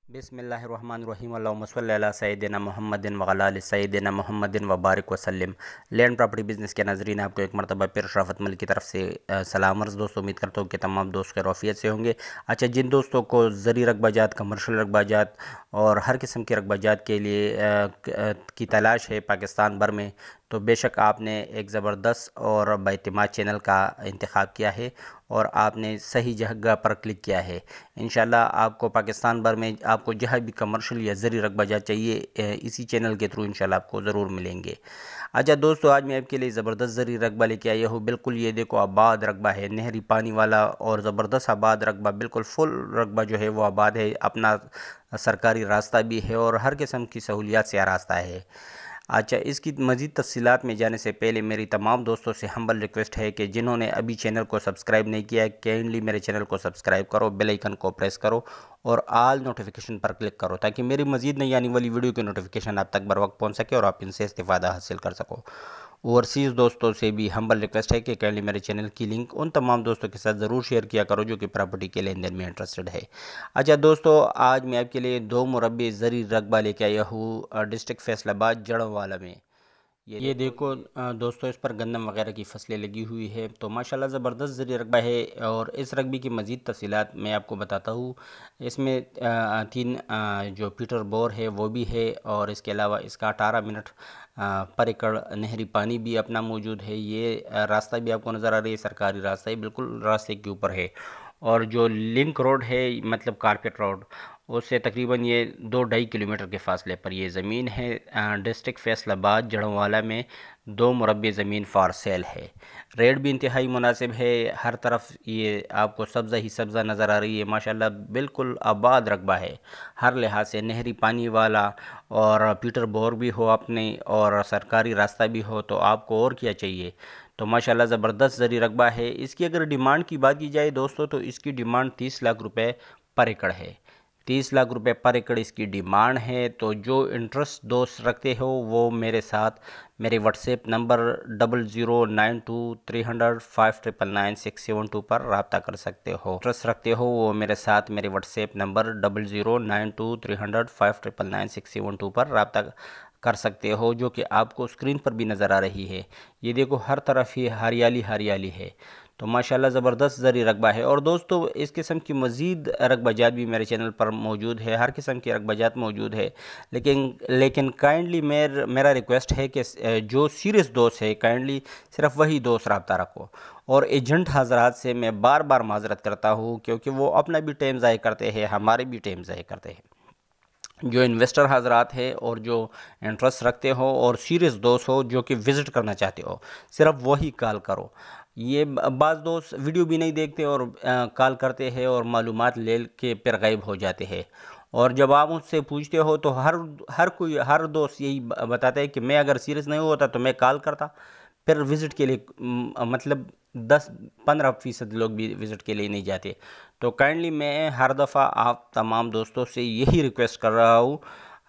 بسم اللہ الرحمن الرحیم اللہم صلی علی سیدنا محمد وعلی آل سیدنا محمد وبارک وسلم۔ لینڈ پراپرٹی بزنس کے ناظرین، آپ کو ایک مرتبہ پھر شرافت ملک کی طرف سے سلام عرض۔ دوستو امید کرتا ہوں کہ تمام دوست خیر وعافیت سے ہوں گے۔ اچھا، جن دوستوں کو زرعی رقبہ جات، کمرشل رقبہ جات اور ہر قسم کے رقبہ جات کے لیے کی تلاش ہے پاکستان بھر میں، تو بے شک آپ نے ایک زبردست اور بااعتماد چینل کا انتخاب کیا ہے اور آپ نے صحیح جگہ پر کلک کیا ہے۔ انشاءاللہ آپ کو پاکستان بھر میں آپ کو جہاں بھی کمرشل یا زرعی رقبہ جات چاہیے، اسی چینل کے تھرو انشاءاللہ آپ کو ضرور ملیں گے۔ اچھا دوستو، آج میں آپ کے لیے زبردست زرعی رقبہ لے کے آیا ہوں۔ بالکل یہ دیکھو آباد رقبہ ہے، نہری پانی والا اور زبردست آباد رقبہ، بالکل فل رقبہ جو ہے وہ آباد ہے۔ اپنا سرکاری راستہ بھی ہے اور ہر قسم کی سہولیات سے آراستہ ہے۔ اچھا، اس کی مزید تفصیلات میں جانے سے پہلے میری تمام دوستوں سے ہمبل ریکویسٹ ہے کہ جنہوں نے ابھی چینل کو سبسکرائب نہیں کیا ہے، کائنڈلی میرے چینل کو سبسکرائب کرو، بیل آئیکن کو پریس کرو اور آل نوٹیفیکیشن پر کلک کرو تاکہ میری مزید نئی آنے والی ویڈیو کی نوٹیفیکیشن آپ تک بر وقت پہنچ سکے اور آپ ان سے استفادہ حاصل کر سکو۔ اوورسیز دوستوں سے بھی ہمبل ریکویسٹ ہے کہ کائنڈلی میرے چینل کی لنک ان تمام دوستوں کے ساتھ ضرور شیئر کیا کرو جو کہ پراپرٹی کے لین دین میں انٹرسٹڈ ہے۔ اچھا دوستو، آج میں آپ کے لیے 2 مربع زرعی رقبہ لے کے آیا ہوں ڈسٹرکٹ فیصل آباد جڑوالا میں۔ یہ دیکھو دوستو، اس پر گندم وغیرہ کی فصلیں لگی ہوئی ہے، تو ماشاءاللہ زبردست زرعی رقبہ ہے۔ اور اس رقبے کی مزید تفصیلات میں آپ کو بتاتا ہوں۔ اس میں 3 جو پیٹر بور ہے وہ بھی ہے، اور اس کے علاوہ اس کا 18 منٹ پر ایکڑ نہری پانی بھی اپنا موجود ہے۔ یہ راستہ بھی آپ کو نظر آ رہی ہے، سرکاری راستہ ہے، بالکل راستے کے اوپر ہے۔ اور جو لنک روڈ ہے، مطلب کارپیٹ روڈ، اس سے تقریباً یہ 2-2.5 کلومیٹر کے فاصلے پر یہ زمین ہے۔ ڈسٹرکٹ فیصل آباد جڑوالا میں 2 مربع زمین فار سیل ہے۔ ریٹ بھی انتہائی مناسب ہے، ہر طرف یہ آپ کو سبزہ ہی سبزہ نظر آ رہی ہے۔ ماشاءاللہ بالکل آباد رقبہ ہے، ہر لحاظ سے نہری پانی والا، اور پیٹر بور بھی ہو اپنے اور سرکاری راستہ بھی ہو، تو آپ کو اور کیا چاہیے۔ تو ماشاءاللہ زبردست زرعی رقبہ ہے۔ اس کی اگر ڈیمانڈ کی بات کی جائے دوستو، تو اس کی ڈیمانڈ 30 لاکھ روپے پر ایکڑ ہے۔ 30 لاکھ روپے پر ایکڑ اس کی ڈیمانڈ ہے۔ تو جو انٹرسٹ دوست رکھتے ہو وہ میرے ساتھ میرے واٹس ایپ نمبر 00923005999672 پر رابطہ کر سکتے ہو۔ انٹرسٹ رکھتے ہو وہ میرے ساتھ میرے واٹس ایپ نمبر 00923005999672 پر رابطہ کر سکتے ہو، جو کہ آپ کو اسکرین پر بھی نظر آ رہی ہے۔ یہ دیکھو ہر طرف ہی ہریالی ہریالی ہے، تو ماشاءاللہ زبردست زرعی رقبہ ہے۔ اور دوستو، اس قسم کی مزید رقبہ جات بھی میرے چینل پر موجود ہے، ہر قسم کی رقبہ جات موجود ہے، لیکن کائنڈلی میرا ریکویسٹ ہے کہ جو سیریس دوست ہے کائنڈلی صرف وہی دوست رابطہ رکھو۔ اور ایجنٹ حضرات سے میں بار بار معذرت کرتا ہوں، کیونکہ وہ اپنا بھی ٹائم ضائع کرتے ہیں، ہمارے بھی ٹائم ضائع کرتے ہیں۔ جو انویسٹر حضرات ہے اور جو انٹرسٹ رکھتے ہو اور سیریس دوست ہو جو کہ وزٹ کرنا چاہتے ہو، صرف وہی کال کرو۔ یہ بعض دوست ویڈیو بھی نہیں دیکھتے اور کال کرتے ہیں اور معلومات لے کے پھر غائب ہو جاتے ہیں۔ اور جب آپ اس سے پوچھتے ہو تو ہر دوست یہی بتاتا ہے کہ میں اگر سیریس نہیں ہوتا تو میں کال کرتا، پھر وزٹ کے لیے مطلب 10-15% لوگ بھی وزٹ کے لیے نہیں جاتے۔ تو کائنڈلی میں ہر دفعہ آپ تمام دوستوں سے یہی ریکویسٹ کر رہا ہوں،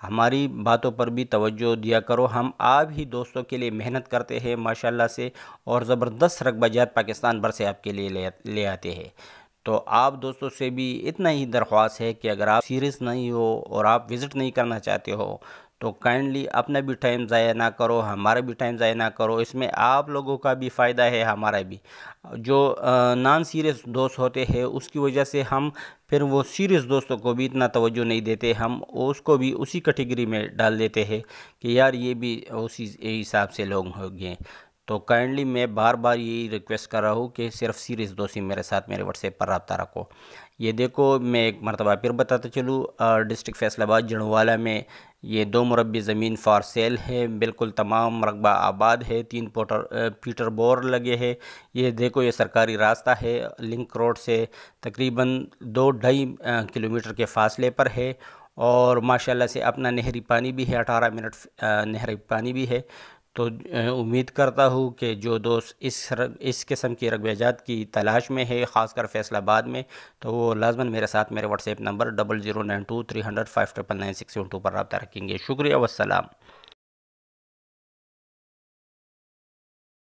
ہماری باتوں پر بھی توجہ دیا کرو۔ ہم آپ ہی دوستوں کے لیے محنت کرتے ہیں ماشاءاللہ سے، اور زبردست رقبہ جات پاکستان بھر سے آپ کے لیے لے آتے ہیں۔ تو آپ دوستوں سے بھی اتنا ہی درخواست ہے کہ اگر آپ سیریس نہیں ہو اور آپ وزٹ نہیں کرنا چاہتے ہو تو کائنڈلی اپنا بھی ٹائم ضائع نہ کرو، ہمارا بھی ٹائم ضائع نہ کرو۔ اس میں آپ لوگوں کا بھی فائدہ ہے، ہمارا بھی۔ جو نان سیریس دوست ہوتے ہیں اس کی وجہ سے ہم پھر وہ سیریس دوستوں کو بھی اتنا توجہ نہیں دیتے، ہم اس کو بھی اسی کیٹیگری میں ڈال دیتے ہیں کہ یار یہ بھی اسی حساب سے لوگ ہو گئے۔ تو کائنڈلی میں بار بار یہی ریکویسٹ کر رہا ہوں کہ صرف سیریس دوستی میرے ساتھ میرے واٹس ایپ پر رابطہ رکھو۔ یہ دیکھو میں ایک مرتبہ پھر بتاتا چلوں، ڈسٹرکٹ فیصل آباد جڑوالا میں یہ 2 مربع زمین فار سیل ہے، بالکل تمام رقبہ آباد ہے، 3 پیٹر بور لگے ہیں۔ یہ دیکھو یہ سرکاری راستہ ہے، لنک روڈ سے تقریباً 2-2.5 کلومیٹر کے فاصلے پر ہے، اور ماشاءاللہ سے اپنا نہری پانی بھی ہے، 18 منٹ نہری پانی بھی ہے۔ تو امید کرتا ہوں کہ جو دوست اس قسم کی رقبہ جات کی تلاش میں ہے، خاص کر فیصل آباد میں، تو وہ لازماً میرے ساتھ میرے واٹس ایپ نمبر 00923005999672 پر رابطہ رکھیں گے۔ شکریہ والسلام۔